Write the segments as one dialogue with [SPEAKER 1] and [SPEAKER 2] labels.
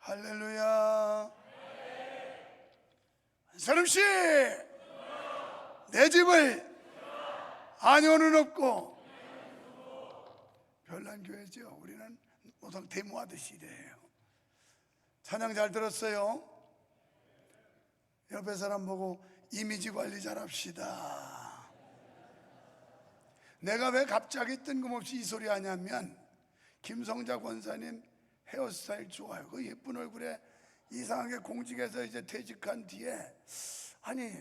[SPEAKER 1] 할렐루야. 한 사람씩 내 집을 아녀는 없고 별난 교회죠. 우리는 모성 데모하듯이 이래요. 찬양 잘 들었어요? 옆에 사람 보고 이미지 관리 잘합시다. 내가 왜 갑자기 뜬금없이 이 소리 하냐면 김성자 권사님 헤어스타일 좋아요. 그 예쁜 얼굴에 이상하게 공직에서 이제 퇴직한 뒤에 아니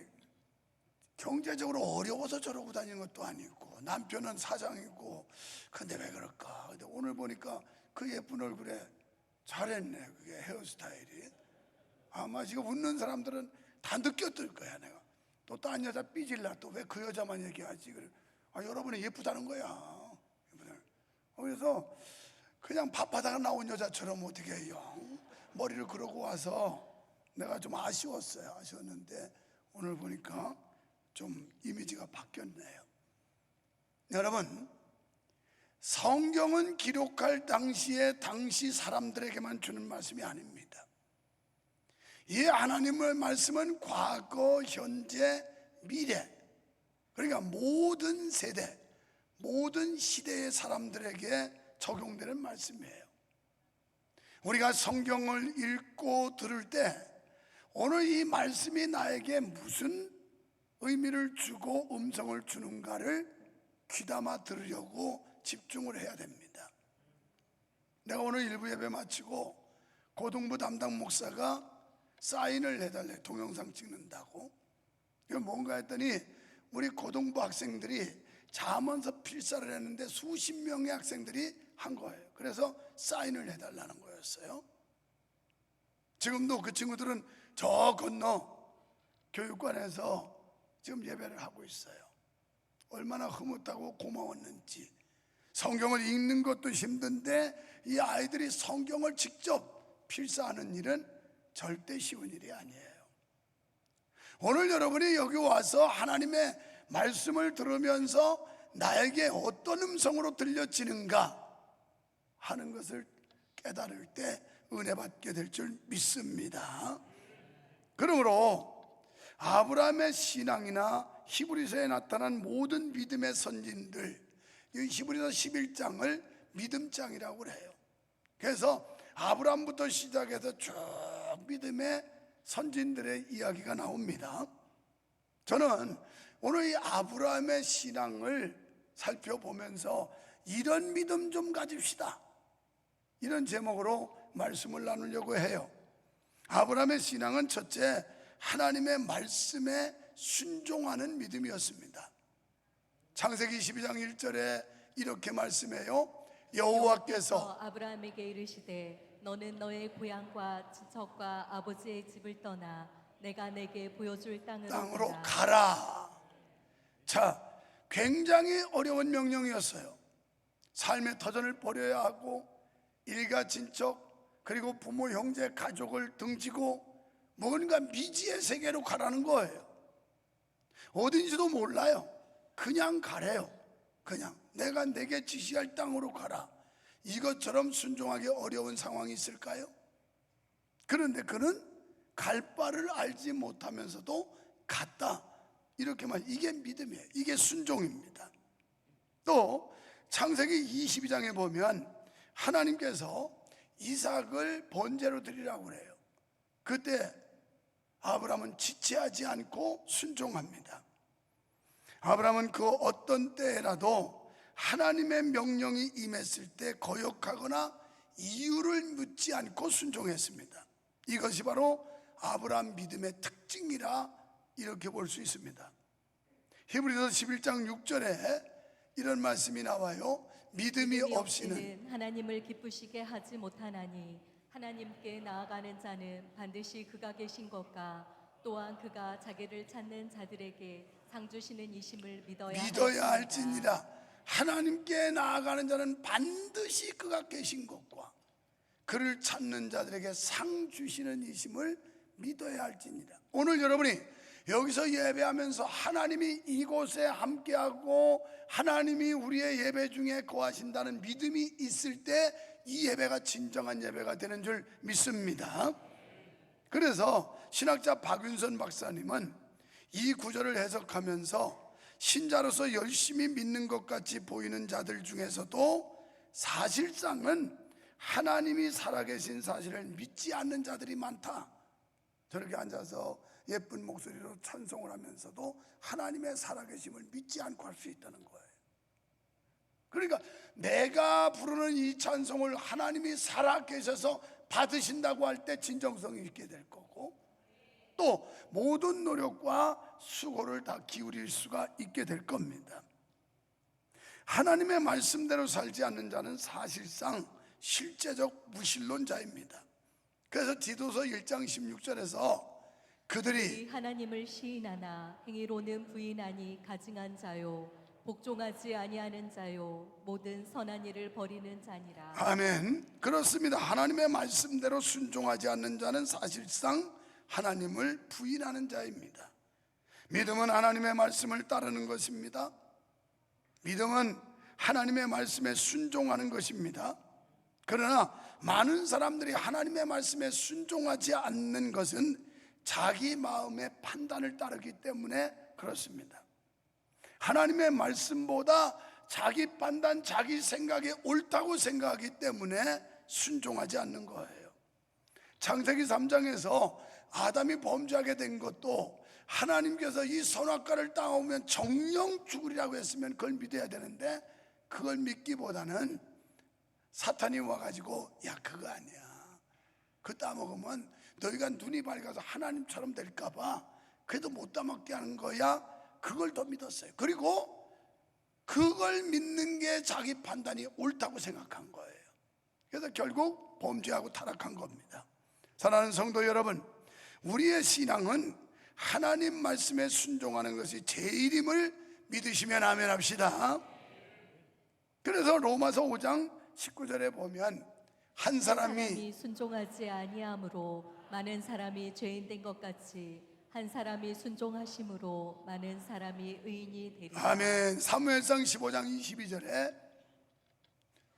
[SPEAKER 1] 경제적으로 어려워서 저러고 다니는 것도 아니고 남편은 사장이고 근데 왜 그럴까? 근데 오늘 보니까 그 예쁜 얼굴에 잘했네. 그게 헤어스타일이. 아마 지금 웃는 사람들은 다 느꼈을 거야. 내가 또 딴 여자 삐질라 또 왜 그 여자만 얘기하지? 여러분이 예쁘다는 거야. 그래서 그냥 밥하다가 나온 여자처럼 어떻게 해요? 머리를 그러고 와서 내가 좀 아쉬웠는데 오늘 보니까 좀 이미지가 바뀌었네요. 여러분, 성경은 기록할 당시에 당시 사람들에게만 주는 말씀이 아닙니다. 이 하나님의 말씀은 과거, 현재, 미래, 그러니까 모든 세대, 모든 시대의 사람들에게 적용되는 말씀이에요. 우리가 성경을 읽고 들을 때 오늘 이 말씀이 나에게 무슨 의미를 주고 음성을 주는가를 귀담아 들으려고 집중을 해야 됩니다. 내가 오늘 일부 예배 마치고 고등부 담당 목사가 사인을 해달래. 동영상 찍는다고. 이거 뭔가 했더니 우리 고등부 학생들이 자문서 필사를 했는데 수십 명의 학생들이 한 거예요. 그래서 사인을 해달라는 거였어요. 지금도 그 친구들은 저 건너 교육관에서 지금 예배를 하고 있어요. 얼마나 흐뭇하고 고마웠는지. 성경을 읽는 것도 힘든데 이 아이들이 성경을 직접 필사하는 일은 절대 쉬운 일이 아니에요. 오늘 여러분이 여기 와서 하나님의 말씀을 들으면서 나에게 어떤 음성으로 들려지는가 하는 것을 깨달을 때 은혜 받게 될 줄 믿습니다. 그러므로 아브라함의 신앙이나 히브리서에 나타난 모든 믿음의 선진들, 이 히브리서 11장을 믿음장이라고 그래요. 그래서 아브라함부터 시작해서 쭉 믿음의 선진들의 이야기가 나옵니다. 저는 오늘 이 아브라함의 신앙을 살펴보면서 이런 믿음 좀 가집시다, 이런 제목으로 말씀을 나누려고 해요. 아브라함의 신앙은 첫째, 하나님의 말씀에 순종하는 믿음이었습니다. 창세기 22장 1절에 이렇게 말씀해요. 여호와께서
[SPEAKER 2] 아브라함에게 이르시되 너는 너의 고향과 친척과 아버지의 집을 떠나 내가 내게 보여줄 땅으로
[SPEAKER 1] 가라. 자, 굉장히 어려운 명령이었어요. 삶의 터전을 버려야 하고 일가 친척 그리고 부모 형제 가족을 등지고 뭔가 미지의 세계로 가라는 거예요. 어딘지도 몰라요. 그냥 가래요. 그냥 내가 내게 지시할 땅으로 가라. 이것처럼 순종하기 어려운 상황이 있을까요? 그런데 그는 갈 바를 알지 못하면서도 갔다. 이렇게 말, 이게 믿음이에요. 이게 순종입니다. 또 창세기 22장에 보면 하나님께서 이삭을 번제로 드리라고 그래요. 그때 아브라함은 지체하지 않고 순종합니다. 아브라함은 그 어떤 때라도 하나님의 명령이 임했을 때 거역하거나 이유를 묻지 않고 순종했습니다. 이것이 바로 아브라함 믿음의 특징이라 이렇게 볼 수 있습니다. 히브리서 11장 6절에 이런 말씀이 나와요. 믿음이 없이는
[SPEAKER 2] 하나님을 기쁘시게 하지 못하나니 하나님께 나아가는 자는 반드시 그가 계신 것과 또한 그가 자기를 찾는 자들에게 상 주시는 이심을 믿어야
[SPEAKER 1] 할지니라. 하나님께 나아가는 자는 반드시 그가 계신 것과 그를 찾는 자들에게 상 주시는 이심을 믿어야 할지니라. 오늘 여러분이 여기서 예배하면서 하나님이 이곳에 함께하고 하나님이 우리의 예배 중에 거하신다는 믿음이 있을 때 이 예배가 진정한 예배가 되는 줄 믿습니다. 그래서 신학자 박윤선 박사님은 이 구절을 해석하면서 신자로서 열심히 믿는 것 같이 보이는 자들 중에서도 사실상은 하나님이 살아계신 사실을 믿지 않는 자들이 많다. 저렇게 앉아서 예쁜 목소리로 찬송을 하면서도 하나님의 살아계심을 믿지 않고 할 수 있다는 거예요. 그러니까 내가 부르는 이 찬송을 하나님이 살아계셔서 받으신다고 할 때 진정성이 있게 될 거고, 또 모든 노력과 수고를 다 기울일 수가 있게 될 겁니다. 하나님의 말씀대로 살지 않는 자는 사실상 실제적 무신론자입니다. 그래서 디도서 1장 16절에서 그들이
[SPEAKER 2] 하나님을 시인하나 행위로는 부인하니 가증한 자요 복종하지 아니하는 자요 모든 선한 일을 버리는 자니라.
[SPEAKER 1] 아멘. 그렇습니다. 하나님의 말씀대로 순종하지 않는 자는 사실상 하나님을 부인하는 자입니다. 믿음은 하나님의 말씀을 따르는 것입니다. 믿음은 하나님의 말씀에 순종하는 것입니다. 그러나 많은 사람들이 하나님의 말씀에 순종하지 않는 것은 자기 마음의 판단을 따르기 때문에 그렇습니다. 하나님의 말씀보다 자기 판단, 자기 생각이 옳다고 생각하기 때문에 순종하지 않는 거예요. 창세기 3장에서 아담이 범죄하게 된 것도 하나님께서 이 선악과를 따오면 정령 죽으리라고 했으면 그걸 믿어야 되는데, 그걸 믿기보다는 사탄이 와가지고 야 그거 아니야, 그 따먹으면 너희가 눈이 밝아서 하나님처럼 될까봐 그래도 못 따먹게 하는 거야. 그걸 더 믿었어요. 그리고 그걸 믿는 게 자기 판단이 옳다고 생각한 거예요. 그래서 결국 범죄하고 타락한 겁니다. 사랑하는 성도 여러분, 우리의 신앙은 하나님 말씀에 순종하는 것이 제일임을 믿으시면 아멘 합시다. 그래서 로마서 5장 19절에 보면 한 사람이
[SPEAKER 2] 순종하지 아니함으로 많은 사람이 죄인 된 것 같이 한 사람이 순종하심으로 많은 사람이 의인이 되리라.
[SPEAKER 1] 아멘. 사무엘상 15장 22절에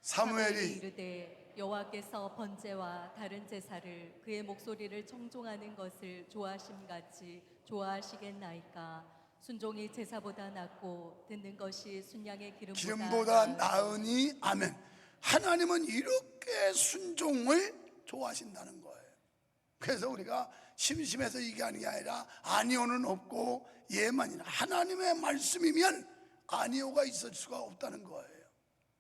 [SPEAKER 1] 사무엘이
[SPEAKER 2] 이르되 여호와께서 번제와 다른 제사를 그의 목소리를 청종하는 것을 좋아하심같이 좋아하시겠나이까. 순종이 제사보다 낫고 듣는 것이 순양의
[SPEAKER 1] 기름보다 나으니. 아멘. 하나님은 이렇게 순종을 좋아하신다는 거예요. 그래서 우리가 심심해서 이게 아닌 게 아니라 아니오는 없고 예만이나 하나님의 말씀이면 아니오가 있을 수가 없다는 거예요.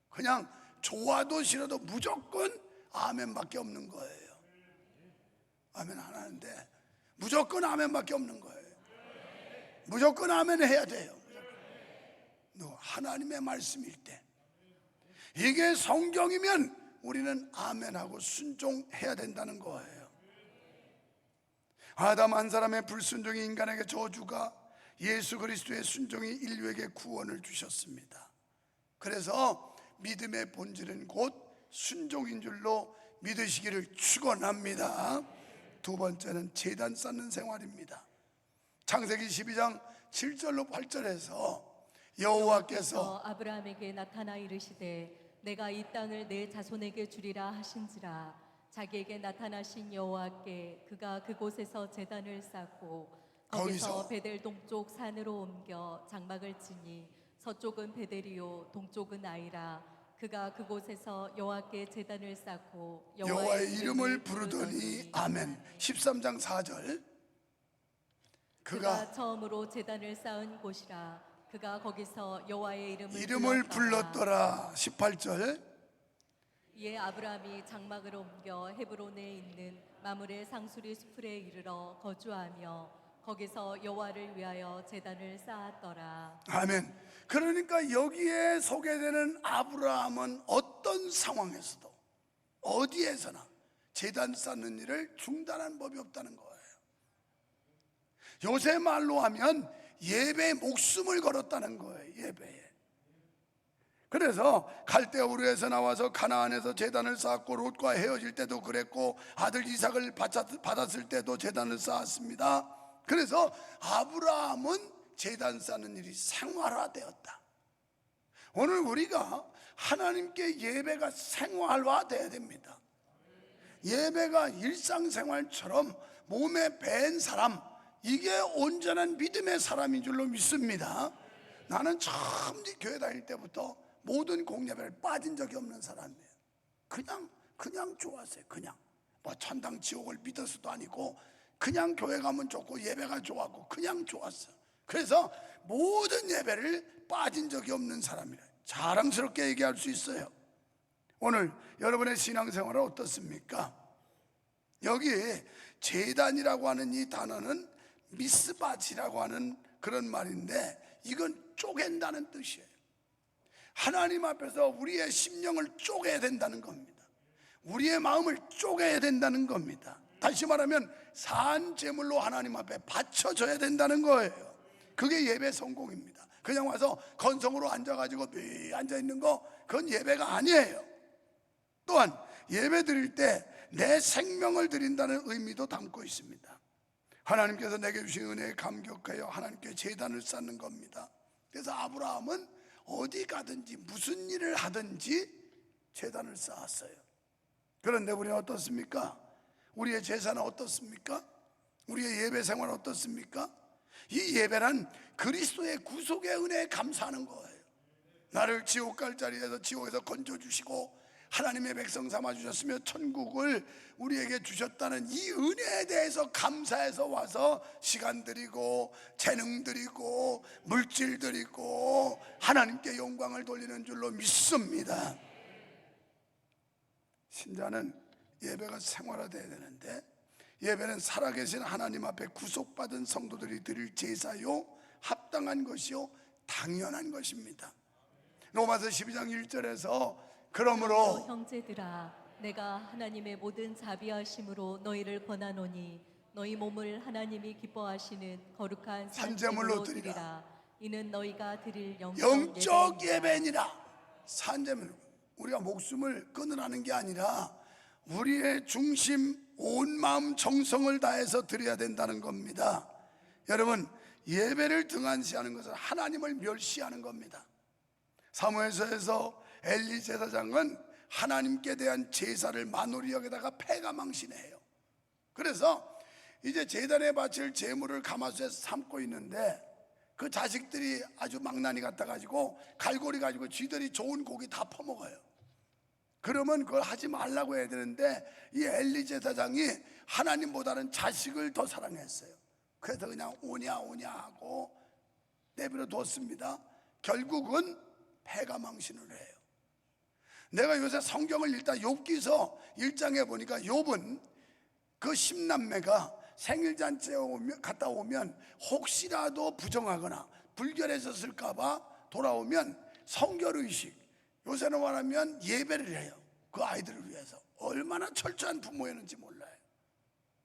[SPEAKER 1] 그냥 좋아도 싫어도 무조건 아멘밖에 없는 거예요. 아멘 안 하는데 무조건 아멘밖에 없는 거예요. 무조건 아멘 해야 돼요. 하나님의 말씀일 때, 이게 성경이면 우리는 아멘하고 순종해야 된다는 거예요. 아담 한 사람의 불순종이 인간에게 저주가, 예수 그리스도의 순종이 인류에게 구원을 주셨습니다. 그래서 믿음의 본질은 곧 순종인 줄로 믿으시기를 축원합니다. 두 번째는 제단 쌓는 생활입니다. 창세기 12장 7절로 8절에서 여호와께서
[SPEAKER 2] 아브라함에게 나타나 이르시되 내가 이 땅을 내 자손에게 주리라 하신지라. 자기에게 나타나신 여호와께 그가 그곳에서 제단을 쌓고 거기서 베델 동쪽 산으로 옮겨 장막을 치니 서쪽은 베델이요 동쪽은 아이라. 그가 그곳에서 여호와께 제단을 쌓고
[SPEAKER 1] 여호와의 이름을 부르더니. 아멘. 13장 4절
[SPEAKER 2] 그가 처음으로 제단을 쌓은 곳이라. 그가 거기서 여호와의
[SPEAKER 1] 이름을 불렀더라. 18절
[SPEAKER 2] 이에 아브라함이 장막을 옮겨 헤브론에 있는 마므레 상수리 수풀에 이르러 거주하며 거기서 여호와를 위하여 제단을 쌓았더라.
[SPEAKER 1] 아멘. 그러니까 여기에 소개되는 아브라함은 어떤 상황에서도 어디에서나 제단 쌓는 일을 중단한 법이 없다는 거예요. 요새 말로 하면 예배에 목숨을 걸었다는 거예요. 예배에. 그래서 갈대우르에서 나와서 가나안에서 제단을 쌓았고, 롯과 헤어질 때도 그랬고, 아들 이삭을 받았을 때도 제단을 쌓았습니다. 그래서 아브라함은 제단 쌓는 일이 생활화되었다. 오늘 우리가 하나님께 예배가 생활화돼야 됩니다. 예배가 일상생활처럼 몸에 밴 사람, 이게 온전한 믿음의 사람인 줄로 믿습니다. 나는 처음 교회 다닐 때부터 모든 공예배를 빠진 적이 없는 사람이에요. 그냥 좋았어요. 그냥 뭐 천당 지옥을 믿어서도 아니고 그냥 교회 가면 좋고 예배가 좋았고 그냥 좋았어. 그래서 모든 예배를 빠진 적이 없는 사람이라 자랑스럽게 얘기할 수 있어요. 오늘 여러분의 신앙생활은 어떻습니까? 여기 제단이라고 하는 이 단어는 미스바치라고 하는 그런 말인데, 이건 쪼갠다는 뜻이에요. 하나님 앞에서 우리의 심령을 쪼개야 된다는 겁니다. 우리의 마음을 쪼개야 된다는 겁니다. 다시 말하면 산 제물로 하나님 앞에 바쳐져야 된다는 거예요. 그게 예배 성공입니다. 그냥 와서 건성으로 앉아가지고 매 앉아있는 거, 그건 예배가 아니에요. 또한 예배 드릴 때 내 생명을 드린다는 의미도 담고 있습니다. 하나님께서 내게 주신 은혜에 감격하여 하나님께 제단을 쌓는 겁니다. 그래서 아브라함은 어디 가든지 무슨 일을 하든지 제단을 쌓았어요. 그런데 우리는 어떻습니까? 우리의 제사는 어떻습니까? 우리의 예배 생활은 어떻습니까? 이 예배는 그리스도의 구속의 은혜에 감사하는 거예요. 나를 지옥 갈 자리에서 지옥에서 건져주시고 하나님의 백성 삼아주셨으며 천국을 우리에게 주셨다는 이 은혜에 대해서 감사해서 와서 시간 드리고 재능 드리고 물질 드리고 하나님께 영광을 돌리는 줄로 믿습니다. 신자는 예배가 생활화되어야 되는데, 예배는 살아계신 하나님 앞에 구속받은 성도들이 드릴 제사요, 합당한 것이요, 당연한 것입니다. 로마서 12장 1절에서 그러므로
[SPEAKER 2] 형제들아, 내가 하나님의 모든 자비하심으로 너희를 권하노니 너희 몸을 하나님이 기뻐하시는 거룩한 산제물로 드리라. 이는 너희가 드릴
[SPEAKER 1] 영적 예배니라. 산제물, 우리가 목숨을 끊으라는 게 아니라 우리의 중심, 온 마음 정성을 다해서 드려야 된다는 겁니다. 여러분, 예배를 등한시하는 것은 하나님을 멸시하는 겁니다. 사무엘서에서 엘리 제사장은 하나님께 대한 제사를 만홀히 여기다가 패가망신해요. 그래서 이제 제단에 바칠 제물을 가마솥에 삶고 있는데 그 자식들이 아주 망나니 같아가지고 갈고리 가지고 쥐들이 좋은 고기 다 퍼먹어요. 그러면 그걸 하지 말라고 해야 되는데 이 엘리 제사장이 하나님보다는 자식을 더 사랑했어요. 그래서 그냥 오냐 하고 내버려 뒀습니다. 결국은 패가망신을 해요. 내가 요새 성경을 읽다 욥기서 1장에 보니까 욥은 그 10남매가 생일잔치에 갔다 오면 혹시라도 부정하거나 불결해졌을까봐 돌아오면 성결의식, 요새는 말하면 예배를 해요. 그 아이들을 위해서. 얼마나 철저한 부모였는지 몰라요.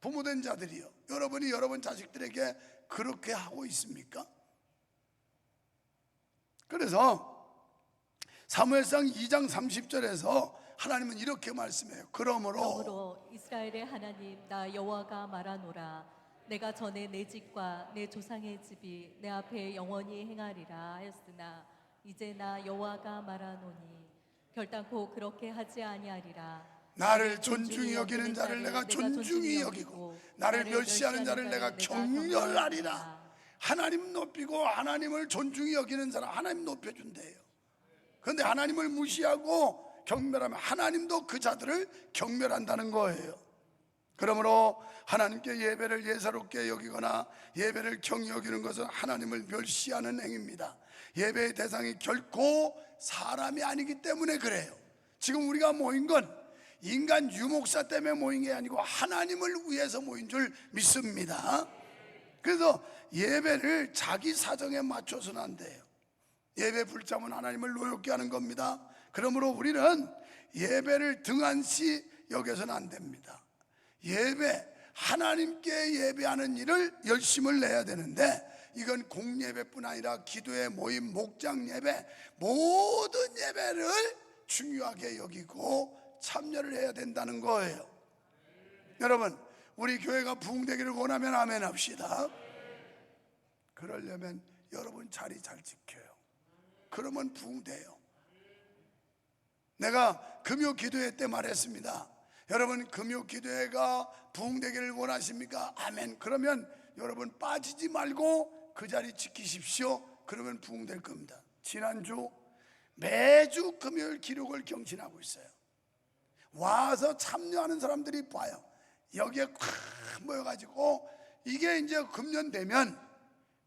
[SPEAKER 1] 부모된 자들이요, 여러분이 여러분 자식들에게 그렇게 하고 있습니까? 그래서 사무엘상 2장 30절에서 하나님은 이렇게 말씀해요. 그러므로
[SPEAKER 2] 이스라엘의 하나님 나 여호와가 말하노라. 내가 전에 내 집과 내 조상의 집이 내 앞에 영원히 행하리라 하였으나 이제 나 여호와가 말하노니 결단코 그렇게 하지 아니하리라.
[SPEAKER 1] 나를 존중히 여기는 자를 내가 존중히 여기고 나를 멸시하는 자를 내가 경멸하리라. 하나님 높이고 하나님을 존중히 여기는 사람 하나님 높여준대요. 그런데 하나님을 무시하고 경멸하면 하나님도 그 자들을 경멸한다는 거예요. 그러므로 하나님께 예배를 예사롭게 여기거나 예배를 경히 여기는 것은 하나님을 멸시하는 행위입니다. 예배의 대상이 결코 사람이 아니기 때문에 그래요. 지금 우리가 모인 건 인간 유목사 때문에 모인 게 아니고 하나님을 위해서 모인 줄 믿습니다. 그래서 예배를 자기 사정에 맞춰서는 안 돼요. 예배 불참은 하나님을 노엽게 하는 겁니다. 그러므로 우리는 예배를 등한시 여겨서는 안 됩니다. 예배, 하나님께 예배하는 일을 열심을 내야 되는데 이건 공예배뿐 아니라 기도의 모임, 목장 예배, 모든 예배를 중요하게 여기고 참여를 해야 된다는 거예요. 여러분, 우리 교회가 부흥되기를 원하면 아멘 합시다. 그러려면 여러분 자리 잘 지켜요. 그러면 부흥돼요. 내가 금요 기도회 때 말했습니다. 여러분, 금요 기도회가 부흥되기를 원하십니까? 아멘. 그러면 여러분 빠지지 말고 그 자리 지키십시오. 그러면 부흥될 겁니다. 지난주 매주 금요일 기록을 경신하고 있어요. 와서 참여하는 사람들이 봐요. 여기에 꽉 모여가지고 이게 이제 금년 되면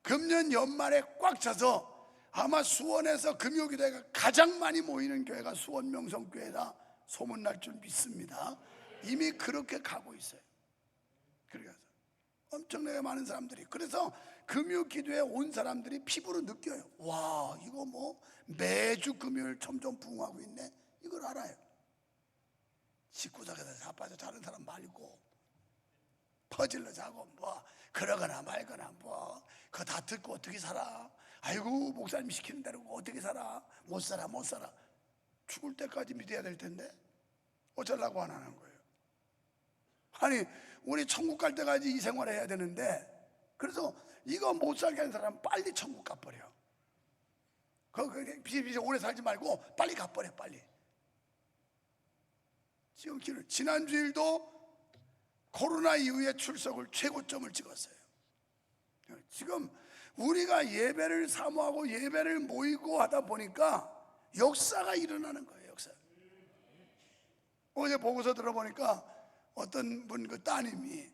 [SPEAKER 1] 금년 연말에 꽉 차서 아마 수원에서 금요기도회가 가장 많이 모이는 교회가 수원 명성교회다 소문날 줄 믿습니다. 이미 그렇게 가고 있어요. 그래서 엄청나게 많은 사람들이, 그래서 금요기도에 온 사람들이 피부로 느껴요. 와, 이거 뭐 매주 금요일 점점 부흥하고 있네. 이걸 알아요. 집구석에서 자빠져 자는 사람 말고 퍼질러 자고 뭐 그러거나 말거나 뭐 그거 다 듣고 어떻게 살아? 아이고, 목사님 시키는 대로 어떻게 살아? 못 살아. 죽을 때까지 믿어야 될 텐데 어쩌려고 안 하는 거예요? 아니, 우리 천국 갈 때까지 이 생활을 해야 되는데, 그래서 이거 못 살게 하는 사람은 빨리 천국 가버려. 비실비실 오래 살지 말고 빨리 가버려. 빨리. 지난주일도 코로나 이후에 출석을 최고점을 찍었어요. 지금 우리가 예배를 사모하고 예배를 모이고 하다 보니까 역사가 일어나는 거예요. 역사. 어제 보고서 들어보니까 어떤 분 그 따님이,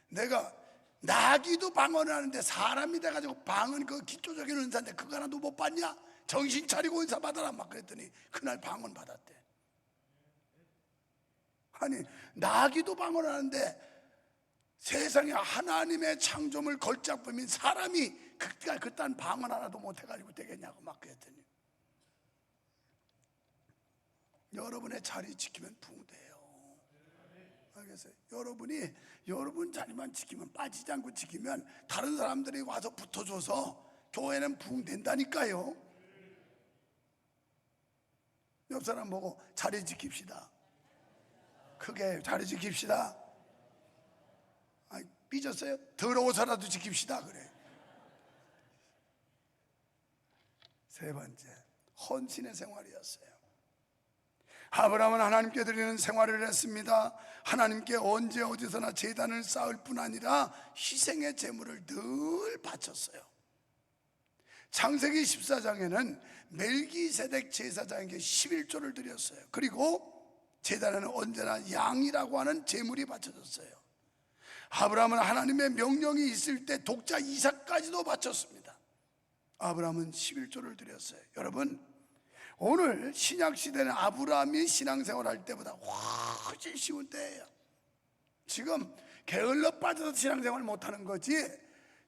[SPEAKER 1] 내가 나귀도 방언을 하는데 사람이 돼가지고 방언 그 기초적인 은사인데 그거 하나도 못 받냐? 정신 차리고 은사 받아라 막 그랬더니 그날 방언 받았대. 아니, 나귀도 방언을 하는데 세상에 하나님의 창조물 걸작품인 사람이 그딴 방언 하나도 못해가지고 되겠냐고 막 그랬더니, 여러분의 자리 지키면 부흥돼요. 알겠어요? 여러분이 여러분 자리만 지키면, 빠지지 않고 지키면 다른 사람들이 와서 붙어줘서 교회는 부흥된다니까요. 옆 사람 보고 자리 지킵시다. 크게 자리 지킵시다. 아니, 삐졌어요? 더러워서라도 지킵시다. 그래. 세 번째, 헌신의 생활이었어요. 아브라함은 하나님께 드리는 생활을 했습니다. 하나님께 언제 어디서나 제단을 쌓을 뿐 아니라 희생의 제물을 늘 바쳤어요. 창세기 14장에는 멜기세덱 제사장에게 11조를 드렸어요. 그리고 제단에는 언제나 양이라고 하는 제물이 바쳐졌어요. 아브라함은 하나님의 명령이 있을 때 독자 이삭까지도 바쳤습니다. 아브라함은 11조를 드렸어요. 여러분, 오늘 신약시대는 아브라함이 신앙생활할 때보다 훨씬 쉬운 때예요. 지금 게을러 빠져서 신앙생활 못하는 거지,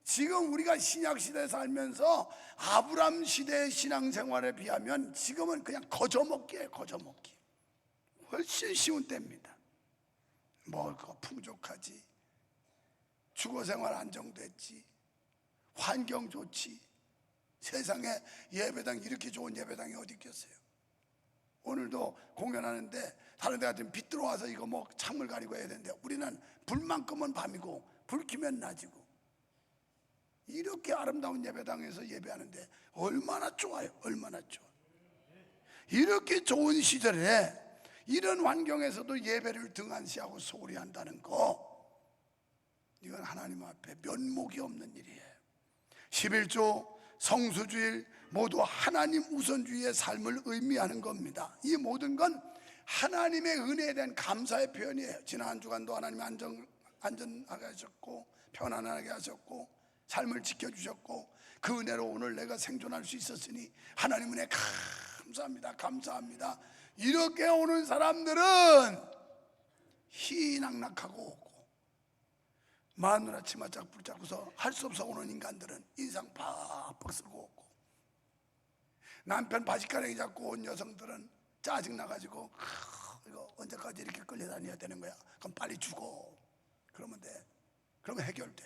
[SPEAKER 1] 지금 우리가 신약시대에 살면서 아브라함 시대의 신앙생활에 비하면 지금은 그냥 거저먹기예요. 거저먹기. 훨씬 쉬운 때입니다. 먹을 거 풍족하지, 주거생활 안정됐지, 환경 좋지. 세상에 예배당 이렇게 좋은 예배당이 어디 있겠어요? 오늘도 공연하는데 다른 데 같으면 빛 들어와서 이거 뭐 창문 가리고 해야 되는데 우리는 불만큼은 밤이고 불 켜면 낮이고, 이렇게 아름다운 예배당에서 예배하는데 얼마나 좋아요. 얼마나 좋아. 이렇게 좋은 시절에 이런 환경에서도 예배를 등한시하고 소홀히 한다는 거, 이건 하나님 앞에 면목이 없는 일이에요. 11조, 성수주일 모두 하나님 우선주의의 삶을 의미하는 겁니다. 이 모든 건 하나님의 은혜에 대한 감사의 표현이에요. 지난 한 주간도 하나님이 안전하게 하셨고 편안하게 하셨고 삶을 지켜주셨고 그 은혜로 오늘 내가 생존할 수 있었으니 하나님 은혜 감사합니다. 감사합니다. 이렇게 오는 사람들은 희낙낙하고 오고, 마누라 치마 짝 붙잡고서 할 수 없어 오는 인간들은 인상 팍팍 쓰고 오고, 남편 바지가랑이 잡고 온 여성들은 짜증나가지고 이거 언제까지 이렇게 끌려다녀야 되는 거야? 그럼 빨리 죽어. 그러면 돼. 그러면 해결돼.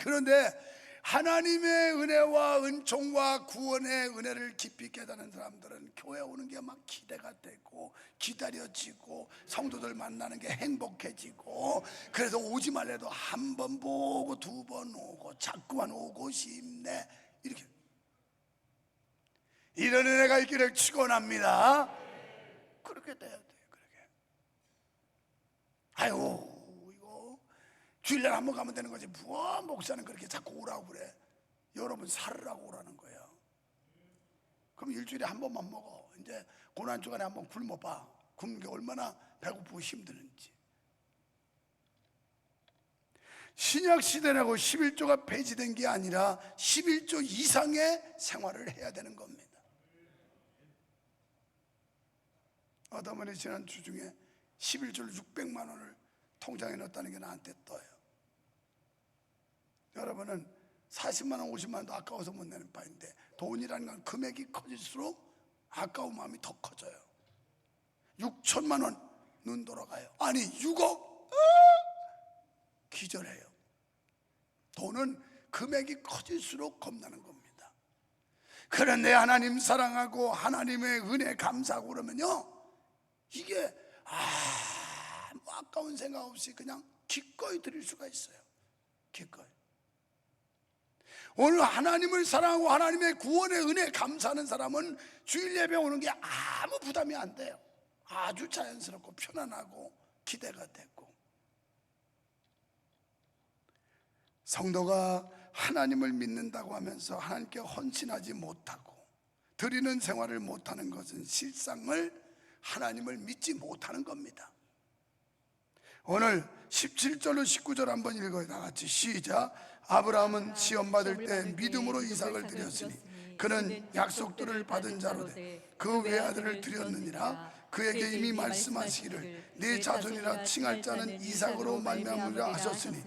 [SPEAKER 1] 그런데 하나님의 은혜와 은총과 구원의 은혜를 깊이 깨닫는 사람들은 교회 오는 게 막 기대가 되고 기다려지고 성도들 만나는 게 행복해지고, 그래서 오지 말래도 한 번 보고 두 번 오고 자꾸만 오고 싶네. 이렇게 이런 은혜가 있기를 축원합니다. 그렇게 돼야 돼요. 그렇게. 아유, 이거 주일날 한번 가면 되는 거지. 뭐 목사는 그렇게 자꾸 오라고 그래. 여러분 살으라고 오라는 거예요. 그럼 일주일에 한 번만 먹어. 이제 고난주간에 한번 굶어봐. 굶는 게 얼마나 배고프고 힘드는지. 신약 시대라고 11조가 폐지된 게 아니라 11조 이상의 생활을 해야 되는 겁니다. 어떤 분이 지난주 중에 11조를 600만 원을 통장에 넣었다는 게 나한테 떠요. 여러분은 40만 원, 50만 원도 아까워서 못 내는 바인데, 돈이라는 건 금액이 커질수록 아까운 마음이 더 커져요. 6천만 원 눈 돌아가요. 아니 6억 기절해요. 돈은 금액이 커질수록 겁나는 겁니다. 그런데 하나님 사랑하고 하나님의 은혜 감사하고 그러면요, 이게 뭐 아까운 생각 없이 그냥 기꺼이 드릴 수가 있어요. 기꺼이. 오늘 하나님을 사랑하고 하나님의 구원의 은혜 감사하는 사람은 주일 예배 오는 게 아무 부담이 안 돼요. 아주 자연스럽고 편안하고 기대가 되고. 성도가 하나님을 믿는다고 하면서 하나님께 헌신하지 못하고 드리는 생활을 못하는 것은 실상을 하나님을 믿지 못하는 겁니다. 오늘 17절로 19절 한번 읽어요. 다 같이 시작. 아브라함은 시험 받을 때 믿음으로 이삭을 드렸으니 그는 약속들을 받은 자로되 그 외아들을 드렸느니라. 그에게 이미 말씀하시기를 내 자손이라 칭할 자는 이삭으로 말미암으리라 하셨으니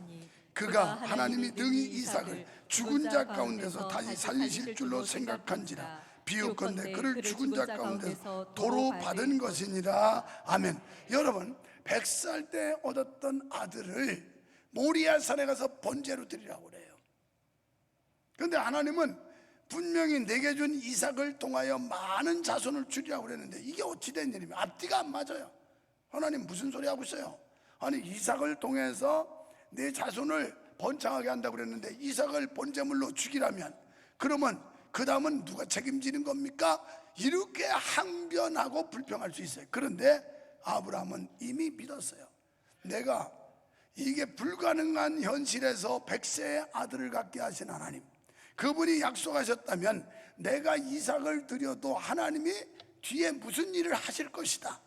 [SPEAKER 1] 그가 하나님이 능히 이삭을 죽은 자 가운데서 다시 살리실 줄로 생각한지라. 비유컨대 그를 죽은 자 가운데서 도로 받은 것이니라. 아멘. 여러분, 100살 때 얻었던 아들을 모리아 산에 가서 번제로 드리라고 그래요. 그런데 하나님은 분명히 내게 준 이삭을 통하여 많은 자손을 주리라고 그랬는데 이게 어찌 된 일이면 앞뒤가 안 맞아요. 하나님 무슨 소리 하고 있어요? 아니 이삭을 통해서 내 자손을 번창하게 한다고 그랬는데 이삭을 번제물로 죽이라면 그러면 그 다음은 누가 책임지는 겁니까? 이렇게 항변하고 불평할 수 있어요. 그런데 아브라함은 이미 믿었어요. 내가 이게 불가능한 현실에서 100세의 아들을 갖게 하신 하나님, 그분이 약속하셨다면 내가 이삭을 드려도 하나님이 뒤에 무슨 일을 하실 것이다,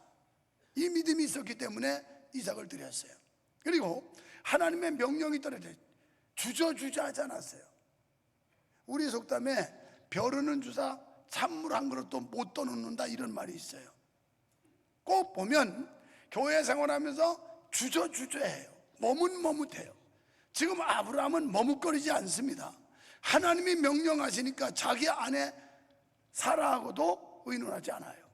[SPEAKER 1] 이 믿음이 있었기 때문에 이삭을 드렸어요. 그리고 하나님의 명령이 떨어져 주저주저 하지 않았어요. 우리 속담에 벼르는 주사 찬물 한 그릇도 못 떠놓는다 이런 말이 있어요. 꼭 보면 교회 생활하면서 주저주저해요. 머뭇머뭇해요. 지금 아브라함은 머뭇거리지 않습니다. 하나님이 명령하시니까 자기 아내 사라하고도 의논하지 않아요.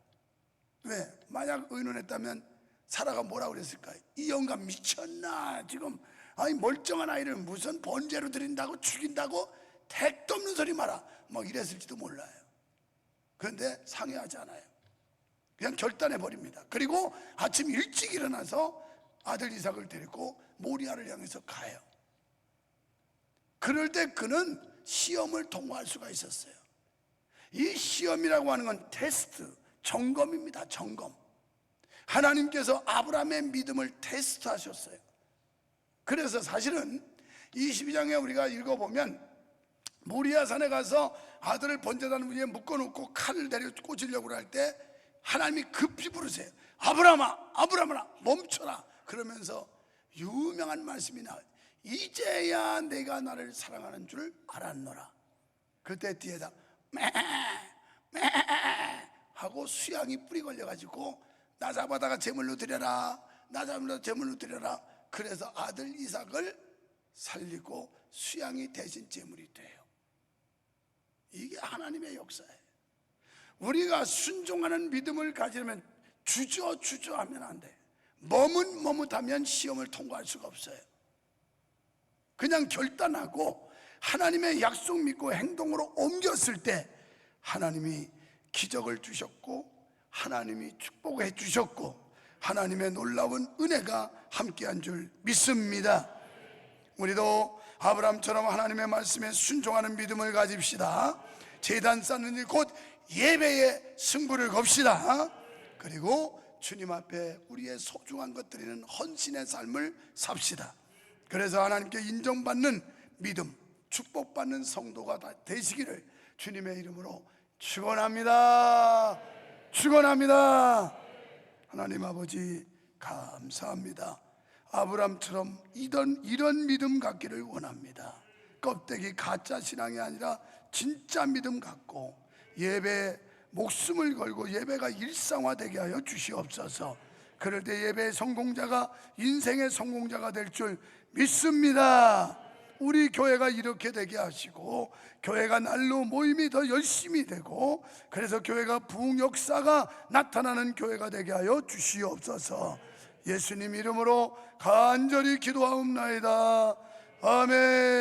[SPEAKER 1] 왜? 만약 의논했다면 사라가 뭐라고 그랬을까요? 이 영감 미쳤나? 지금 아니 멀쩡한 아이를 무슨 번제로 드린다고 죽인다고 택도 없는 소리 마라, 뭐 이랬을지도 몰라요. 그런데 상의하지 않아요. 그냥 결단해 버립니다. 그리고 아침 일찍 일어나서 아들 이삭을 데리고 모리아를 향해서 가요. 그럴 때 그는 시험을 통과할 수가 있었어요. 이 시험이라고 하는 건 테스트, 점검입니다. 점검. 하나님께서 아브라함의 믿음을 테스트하셨어요. 그래서 사실은 22장에 우리가 읽어보면 모리아 산에 가서 아들을 번제단 위에 묶어놓고 칼을 내려 꽂으려고 할 때 하나님이 급히 부르세요. 아브라함아, 아브라함아, 멈춰라. 그러면서 유명한 말씀이 나와요. 이제야 내가 나를 사랑하는 줄 알았노라. 그때 뒤에다 매 하고 수양이 뿌리 걸려가지고 나 잡아다가 제물로 드려라, 나 잡아다가 제물로 드려라. 그래서 아들 이삭을 살리고 수양이 대신 제물이 돼요. 이게 하나님의 역사예요. 우리가 순종하는 믿음을 가지려면 주저하면 안 돼. 머뭇머뭇하면 시험을 통과할 수가 없어요. 그냥 결단하고 하나님의 약속 믿고 행동으로 옮겼을 때 하나님이 기적을 주셨고 하나님이 축복해 주셨고 하나님의 놀라운 은혜가 함께한 줄 믿습니다. 우리도 아브라함처럼 하나님의 말씀에 순종하는 믿음을 가집시다. 제단 쌓는 일 곧 예배의 승부를 겁시다. 그리고 주님 앞에 우리의 소중한 것 드리는 헌신의 삶을 삽시다. 그래서 하나님께 인정받는 믿음, 축복받는 성도가 다 되시기를 주님의 이름으로 축원합니다. 축원합니다. 하나님 아버지 감사합니다. 아브람처럼 이런 믿음 갖기를 원합니다. 껍데기 가짜 신앙이 아니라 진짜 믿음 갖고 예배에 목숨을 걸고 예배가 일상화되게 하여 주시옵소서. 그럴 때 예배의 성공자가 인생의 성공자가 될 줄 믿습니다. 우리 교회가 이렇게 되게 하시고 교회가 날로 모임이 더 열심히 되고 그래서 교회가 부흥 역사가 나타나는 교회가 되게 하여 주시옵소서. 예수님 이름으로 간절히 기도하옵나이다. 아멘.